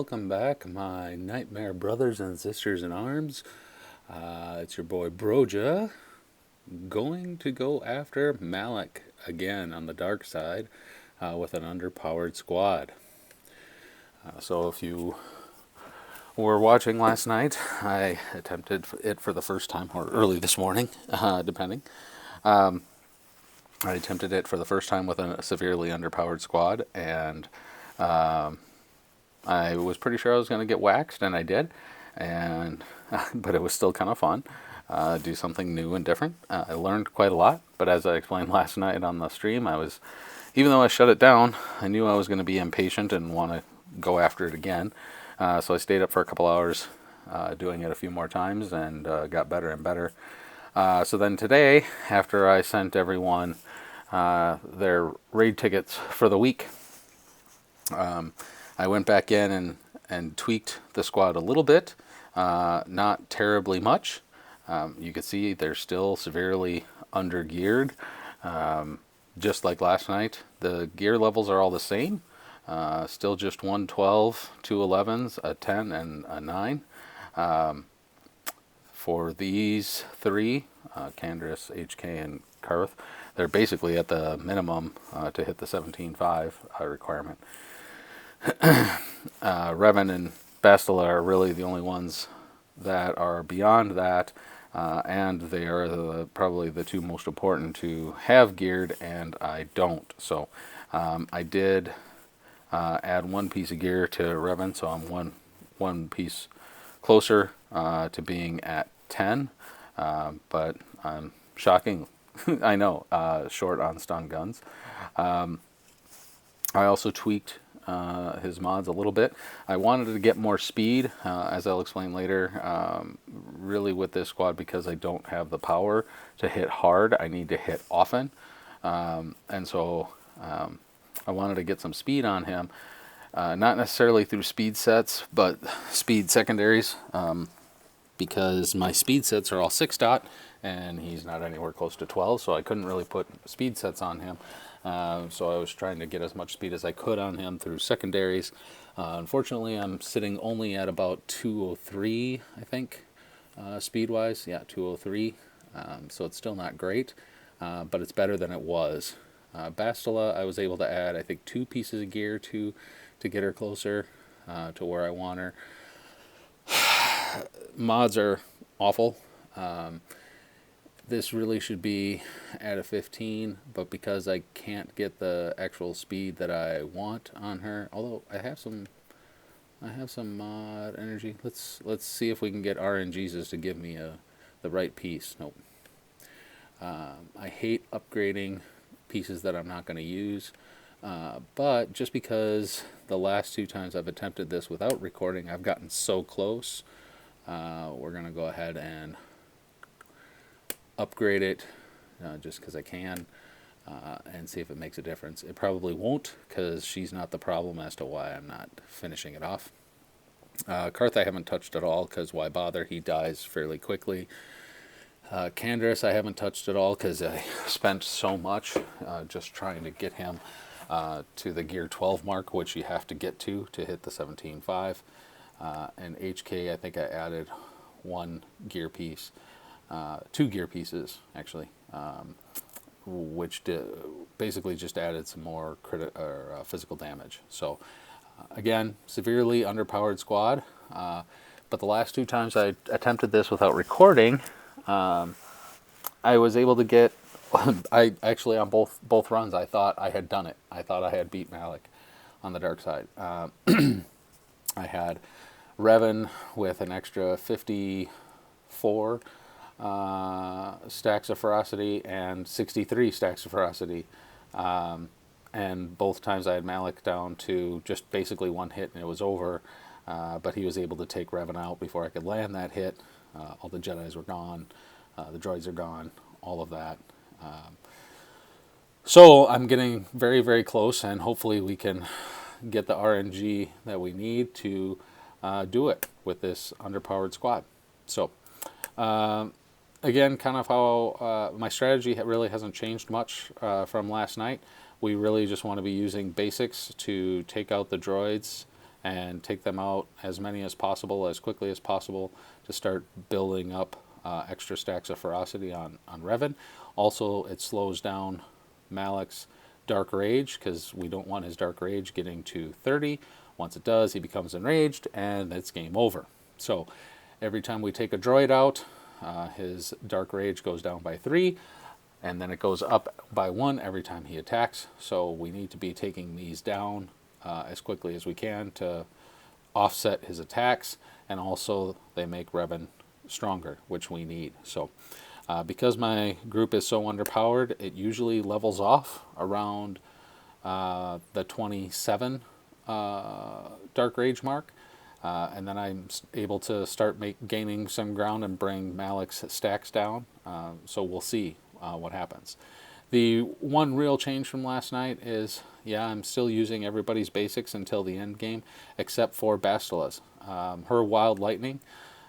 Welcome back, my nightmare brothers and sisters in arms. It's your boy Broja, going to go after Malak again on the dark side with an underpowered squad. So if you were watching last night, I attempted it for the first time, or early this morning, depending. I attempted it for the first time with a severely underpowered squad, and I was pretty sure I was going to get waxed, and I did. And but it was still kind of fun. Do something new and different. I learned quite a lot, but as I explained last night on the stream, even though I shut it down, I knew I was going to be impatient and want to go after it again. So I stayed up for a couple hours doing it a few more times and got better and better. So then today, after I sent everyone their raid tickets for the week, I went back in and tweaked the squad a little bit, not terribly much. You can see they're still severely under geared. Just like last night, the gear levels are all the same. Still just 112, 211s, a 10, and a 9. For these three, Candrass, HK, and Karth, they're basically at the minimum to hit the 17.5 requirement. Revan and Bastila are really the only ones that are beyond that, and they are probably the two most important to have geared, and I don't. So I did add one piece of gear to Revan, so I'm one piece closer to being at 10, but I'm shocking. I know, short on stun guns. I also tweaked his mods a little bit. I wanted to get more speed, as I'll explain later, really with this squad, because I don't have the power to hit hard. I need to hit often. And so I wanted to get some speed on him, not necessarily through speed sets, but speed secondaries, because my speed sets are all 6 dot, and he's not anywhere close to 12, so I couldn't really put speed sets on him. So I was trying to get as much speed as I could on him through secondaries. Unfortunately, I'm sitting only at about 203, I think, speed-wise. Yeah, 203. So it's still not great, but it's better than it was. Bastila, I was able to add, I think, 2 pieces of gear to get her closer to where I want her. Mods are awful. This really should be at a 15, but because I can't get the actual speed that I want on her, although I have some mod energy. Let's see if we can get RNGs to give me the right piece. Nope. I hate upgrading pieces that I'm not going to use, but just because the last 2 times I've attempted this without recording, I've gotten so close. We're going to go ahead and upgrade it just because I can, and see if it makes a difference. It probably won't, because she's not the problem as to why I'm not finishing it off. Karth I haven't touched at all, because why bother? He dies fairly quickly. Candrass I haven't touched at all, because I spent so much just trying to get him to the gear 12 mark, which you have to get to hit the 17.5. And HK, I think I added 1 gear piece. 2 gear pieces, actually, which basically just added some more physical damage. So, again, severely underpowered squad. But the last 2 times I attempted this without recording, I was able to get. I actually, on both runs, I thought I had done it. I thought I had beat Malak on the dark side. I had Revan with an extra 54 stacks of ferocity and 63 stacks of ferocity, and both times I had Malak down to just basically 1 hit and it was over, but he was able to take Revan out before I could land that hit. All the Jedis were gone, the droids are gone, all of that. So I'm getting very, very close, and hopefully we can get the RNG that we need to do it with this underpowered squad. So again, kind of how my strategy really hasn't changed much from last night. We really just want to be using basics to take out the droids and take them out as many as possible, as quickly as possible, to start building up extra stacks of ferocity on Revan. Also, it slows down Malak's Dark Rage, because we don't want his Dark Rage getting to 30. Once it does, he becomes enraged, and it's game over. So every time we take a droid out, his Dark Rage goes down by 3, and then it goes up by 1 every time he attacks. So we need to be taking these down as quickly as we can to offset his attacks, and also they make Revan stronger, which we need. So because my group is so underpowered, it usually levels off around the 27 Dark Rage mark, and then I'm able to start gaining some ground and bring Malak's stacks down. So we'll see what happens. The one real change from last night is, yeah, I'm still using everybody's basics until the end game, except for Bastila's. Her Wild Lightning,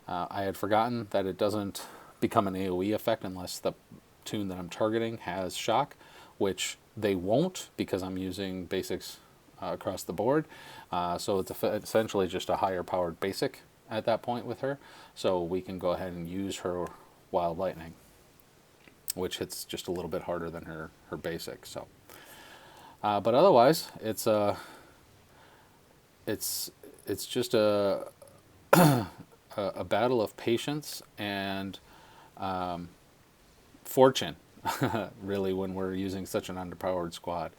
I had forgotten that it doesn't become an AoE effect unless the tune that I'm targeting has shock, which they won't because I'm using basics across the board. So it's essentially just a higher powered basic at that point with her. So we can go ahead and use her Wild Lightning, which hits just a little bit harder than her basic. So, but otherwise, it's just a a battle of patience and fortune, really, when we're using such an underpowered squad.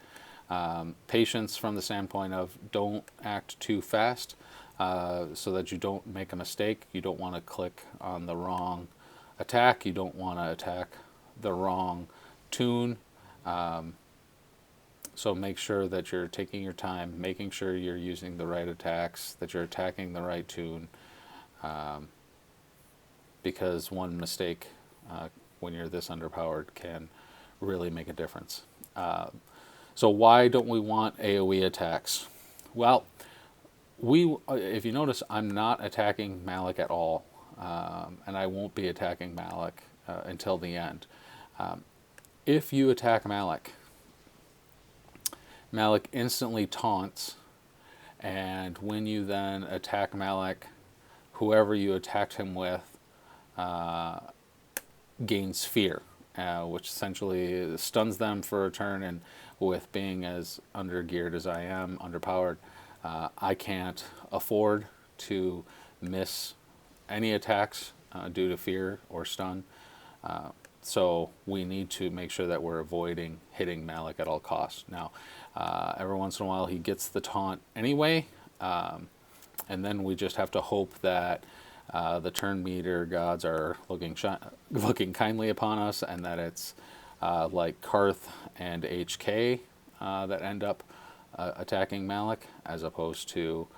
Patience from the standpoint of don't act too fast, so that you don't make a mistake. You don't want to click on the wrong attack. You don't want to attack the wrong tune. So make sure that you're taking your time, making sure you're using the right attacks, that you're attacking the right tune, because one mistake when you're this underpowered can really make a difference. So why don't we want AoE attacks? Well, if you notice, I'm not attacking Malak at all, and I won't be attacking Malak until the end. If you attack Malak, Malak instantly taunts, and when you then attack Malak, whoever you attacked him with gains fear, which essentially stuns them for a turn. And with being as undergeared as I am, underpowered, I can't afford to miss any attacks due to fear or stun. So we need to make sure that we're avoiding hitting Malak at all costs. Now, every once in a while he gets the taunt anyway, and then we just have to hope that the turn meter gods are looking kindly upon us, and that it's like Karth and HK that end up attacking Malak, as opposed to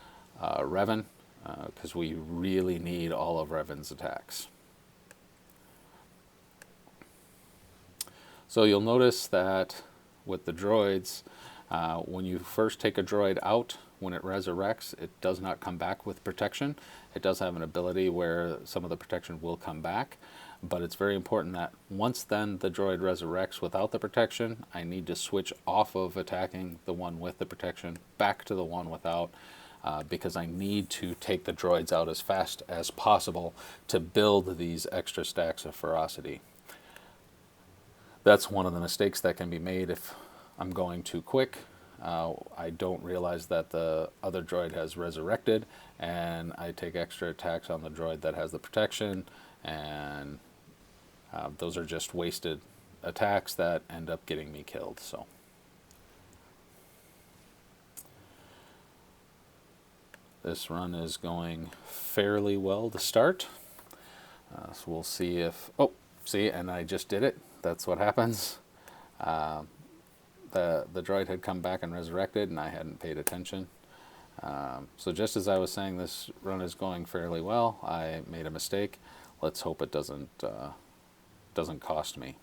Revan, because we really need all of Revan's attacks. So you'll notice that with the droids, when you first take a droid out, when it resurrects, it does not come back with protection. It does have an ability where some of the protection will come back, but it's very important that once then the droid resurrects without the protection, I need to switch off of attacking the one with the protection back to the one without, because I need to take the droids out as fast as possible to build these extra stacks of ferocity. That's one of the mistakes that can be made if I'm going too quick. I don't realize that the other droid has resurrected, and I take extra attacks on the droid that has the protection, and those are just wasted attacks that end up getting me killed. So this run is going fairly well to start. So we'll see if... Oh, see, and I just did it. That's what happens. The droid had come back and resurrected, and I hadn't paid attention. So just as I was saying this run is going fairly well, I made a mistake. Let's hope it doesn't cost me.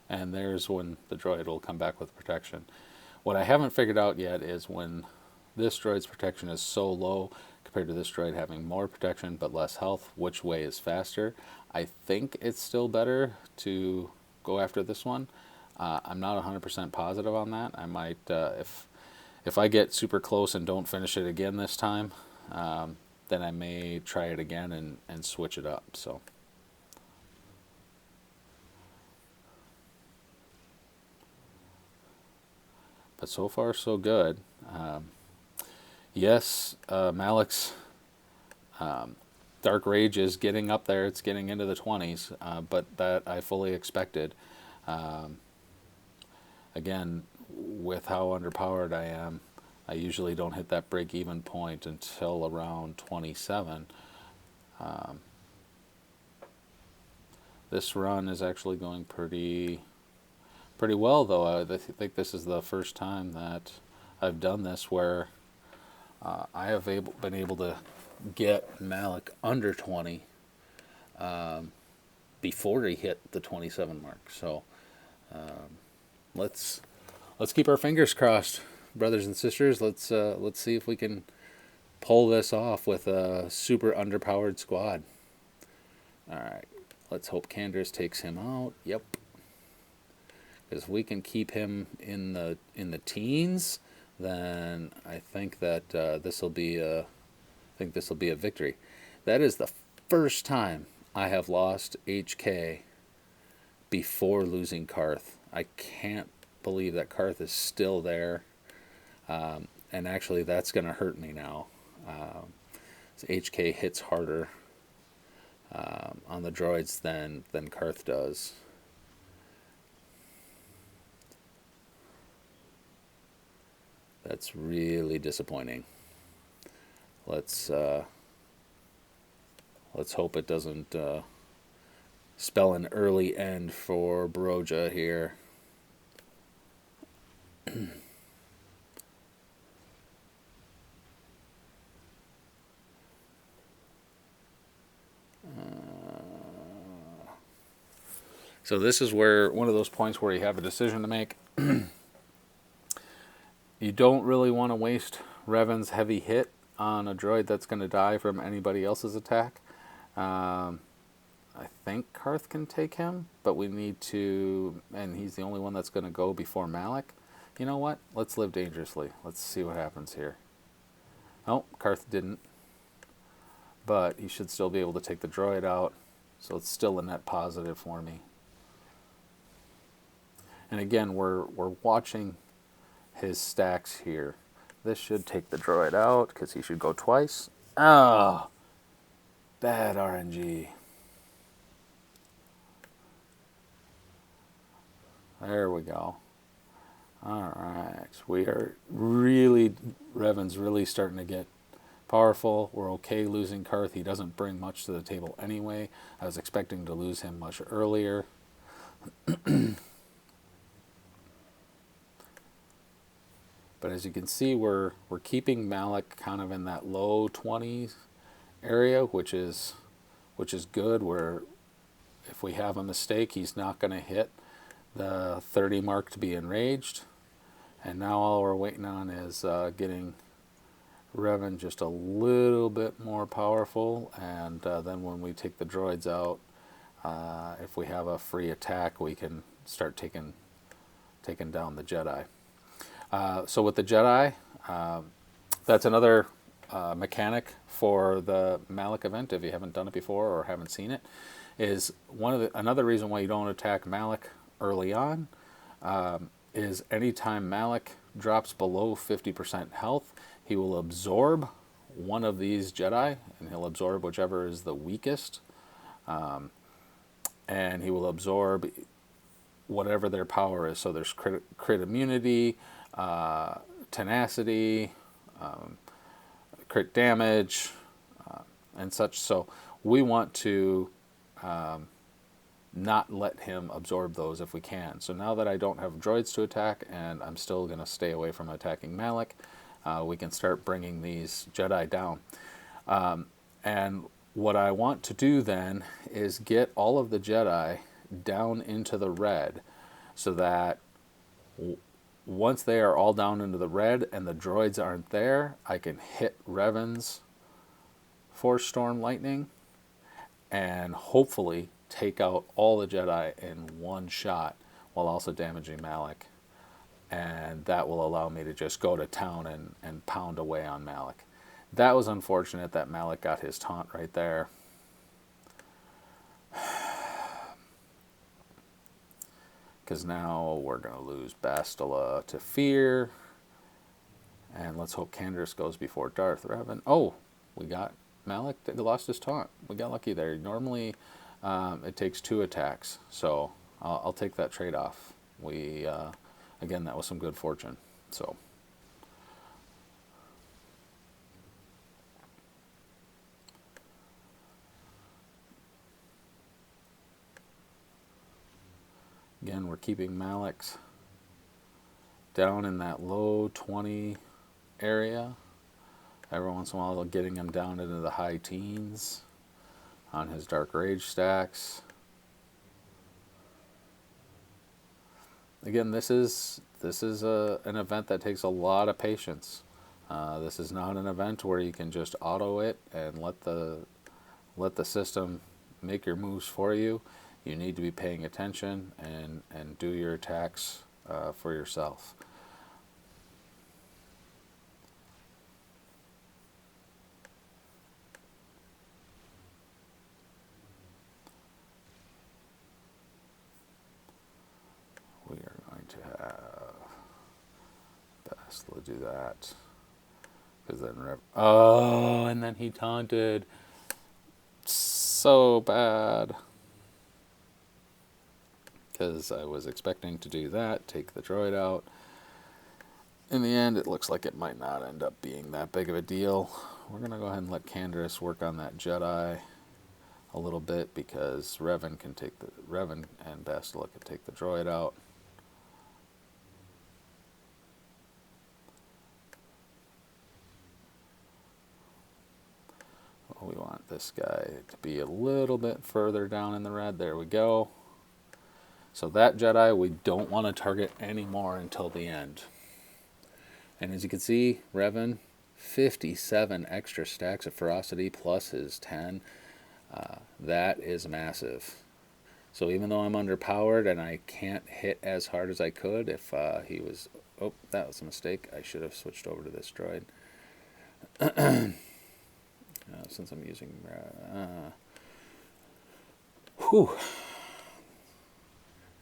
And there's when the droid will come back with protection. What I haven't figured out yet is when this droid's protection is so low compared to this droid having more protection but less health, which way is faster. I think it's still better to go after this one. I'm not 100% positive on that. I might, if I get super close and don't finish it again this time, then I may try it again and switch it up. So. But so far, so good. Yes, Malik's Dark Rage is getting up there. It's getting into the 20s, but that I fully expected. Again, with how underpowered I am, I usually don't hit that break-even point until around 27. This run is actually going pretty well, though. I think this is the first time that I've done this where I have been able to get Malak under 20 before he hit the 27 mark. So let's keep our fingers crossed, brothers and sisters. Let's see if we can pull this off with a super underpowered squad. All right, let's hope Candace takes him out. Yep. If we can keep him in the teens, then I think that this will be a victory. That is the first time I have lost HK before losing Karth. I can't believe that Karth is still there, and actually that's going to hurt me now. So HK hits harder on the droids than Karth does. That's really disappointing. Let's hope it doesn't spell an early end for Broja here. So this is where one of those points where you have a decision to make. You don't really want to waste Revan's heavy hit on a droid that's going to die from anybody else's attack. I think Karth can take him, but we need to, and he's the only one that's going to go before Malak. You know what? Let's live dangerously. Let's see what happens here. Oh, Karth didn't. But he should still be able to take the droid out, so it's still a net positive for me. And again, we're watching his stacks here. This should take the droid out because he should go twice. Oh, bad RNG. There we go. All right, we are really, Revan's really starting to get powerful. We're okay losing Karth. He doesn't bring much to the table anyway. I was expecting to lose him much earlier. But as you can see, we're keeping Malak kind of in that low 20s area, which is good. Where if we have a mistake, he's not going to hit the 30 mark to be enraged. And now all we're waiting on is getting Revan just a little bit more powerful, and then when we take the droids out, if we have a free attack, we can start taking down the Jedi. So with the Jedi, that's another mechanic for the Malak event. If you haven't done it before or haven't seen it, is another reason why you don't attack Malak early on. Is anytime Malak drops below 50% health, he will absorb one of these Jedi, and he'll absorb whichever is the weakest, and he will absorb whatever their power is. So there's crit immunity, tenacity, crit damage, and such. So we want to not let him absorb those if we can. So now that I don't have droids to attack, and I'm still going to stay away from attacking Malak, we can start bringing these Jedi down. And what I want to do then is get all of the Jedi down into the red, so that once they are all down into the red and the droids aren't there, I can hit Revan's Force Storm Lightning and hopefully take out all the Jedi in one shot while also damaging Malak. And that will allow me to just go to town and pound away on Malak. That was unfortunate that Malak got his taunt right there. Because now we're going to lose Bastila to Fear. And let's hope Canderous goes before Darth Revan. Oh, we got Malak that lost his taunt. We got lucky there. Normally, it takes 2 attacks. So I'll take that trade-off. Again, that was some good fortune. So again, we're keeping Malak's down in that low 20 area. Every once in a while, getting him down into the high teens on his Dark Rage stacks. Again, this is an event that takes a lot of patience. This is not an event where you can just auto it and let the system make your moves for you. You need to be paying attention and do your attacks for yourself. We are going to have Bastila do that. Because then and then he taunted. So bad. Because I was expecting to do that, take the droid out. In the end, it looks like it might not end up being that big of a deal. We're going to go ahead and let Canderous work on that Jedi a little bit, because Revan and Bastila can take the droid out. We want this guy to be a little bit further down in the red. There we go. So that Jedi we don't want to target anymore until the end. And as you can see, Revan, 57 extra stacks of ferocity plus his 10. That is massive. So even though I'm underpowered and I can't hit as hard as I could, if he was... Oh, that was a mistake. I should have switched over to this droid. Since I'm using...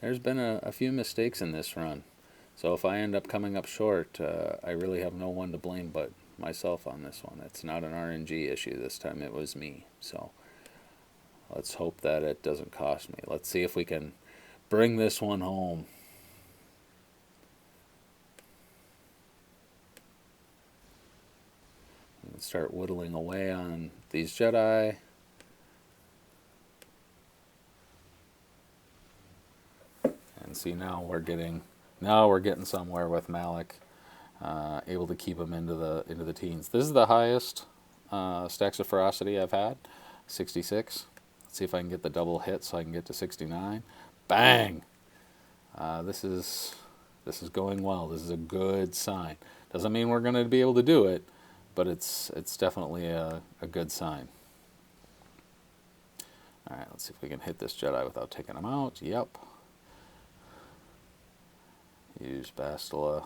There's been a few mistakes in this run. So if I end up coming up short, I really have no one to blame but myself on this one. It's not an RNG issue this time. It was me. So let's hope that it doesn't cost me. Let's see if we can bring this one home. And start whittling away on these Jedi. And see, now we're getting somewhere with Malak, able to keep him into the teens. This is the highest stacks of ferocity I've had, 66. Let's see if I can get the double hit so I can get to 69. Bang! This is going well. This is a good sign. Doesn't mean we're going to be able to do it, but it's definitely a good sign. All right, let's see if we can hit this Jedi without taking him out. Yep. Use Bastila.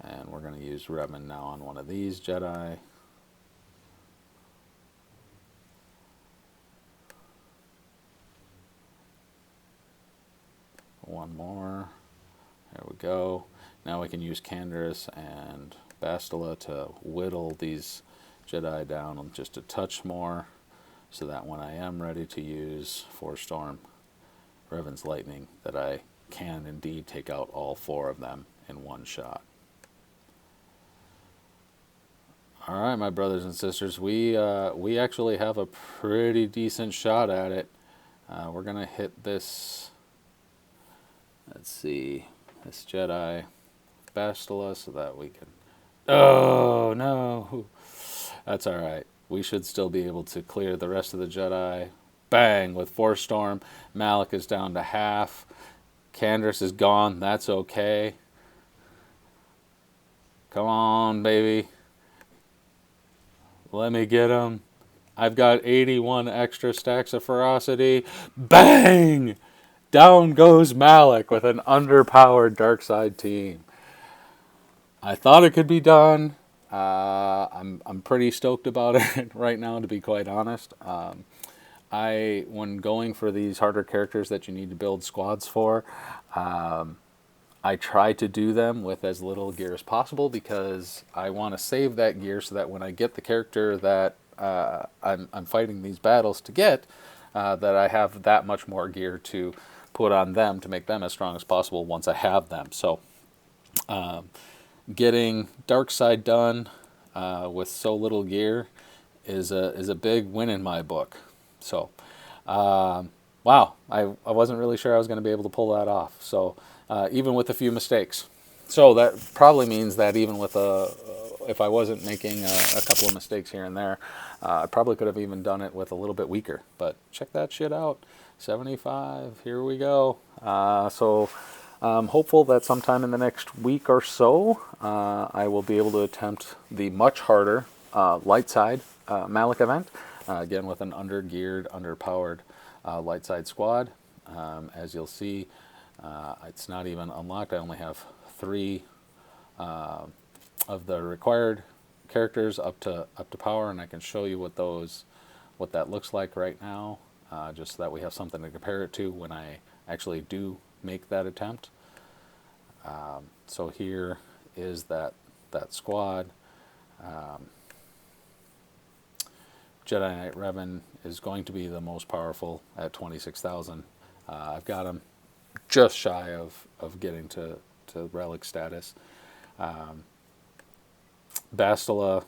And we're going to use Revan now on one of these Jedi. One more. There we go. Now we can use Canderous and Bastila to whittle these Jedi down just a touch more, so that when I am ready to use Force Storm, Revan's Lightning, that I can indeed take out all 4 of them in one shot. All right, my brothers and sisters, we actually have a pretty decent shot at it. We're gonna hit this. Let's see, this Jedi Bastila, so that we can. Oh no, that's all right. We should still be able to clear the rest of the Jedi. Bang with Force Storm. Malak is down to half. Canderous is gone. That's okay. Come on, baby. Let me get him. I've got 81 extra stacks of ferocity. Bang! Down goes Malak with an underpowered dark side team. I thought it could be done. I'm pretty stoked about it right now, to be quite honest. When going for these harder characters that you need to build squads for, I try to do them with as little gear as possible because I want to save that gear so that when I get the character that I'm fighting these battles to get, that I have that much more gear to put on them to make them as strong as possible once I have them. So getting Dark Side done with so little gear is a big win in my book. So, wow, I wasn't really sure I was going to be able to pull that off. So, even with a few mistakes. So that probably means that even with if I wasn't making a couple of mistakes here and there, I probably could have even done it with a little bit weaker. But check that shit out. 75, here we go. So I'm hopeful that sometime in the next week or so, I will be able to attempt the much harder light side Malak event, again with an under-geared, underpowered light side squad. As you'll see, it's not even unlocked. I only have 3 of the required characters up to power, and I can show you what that looks like right now, just so that we have something to compare it to when I actually do make that attempt. So here is that squad. Jedi Knight Revan is going to be the most powerful at 26,000. I've got him just shy of getting to relic status. Bastila,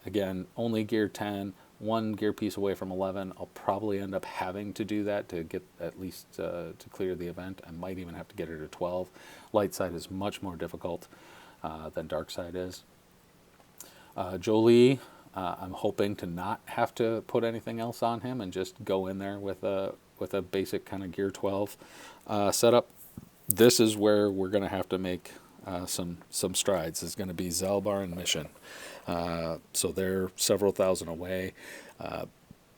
again, only gear 10, 1 gear piece away from 11. I'll probably end up having to do that to get at least to clear the event. I might even have to get her to 12. Light side is much more difficult than dark side is. Jolie, I'm hoping to not have to put anything else on him and just go in there with a basic kind of gear 12 setup. This is where we're going to have to make some strides. Is going to be Zalbar and Mission. So they're several thousand away.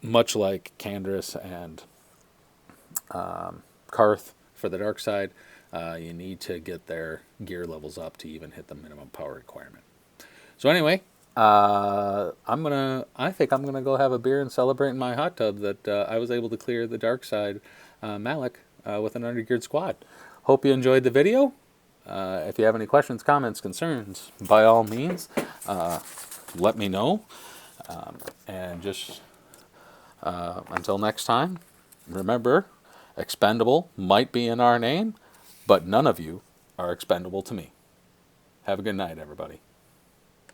Much like Kandris and Karth for the dark side, you need to get their gear levels up to even hit the minimum power requirement. So anyway, I think I'm gonna go have a beer and celebrate in my hot tub that I was able to clear the dark side Malak with an undergeared squad. Hope you enjoyed the video. If you have any questions, comments, concerns, by all means, let me know. And just until next time, remember, expendable might be in our name, but none of you are expendable to me. Have a good night, everybody.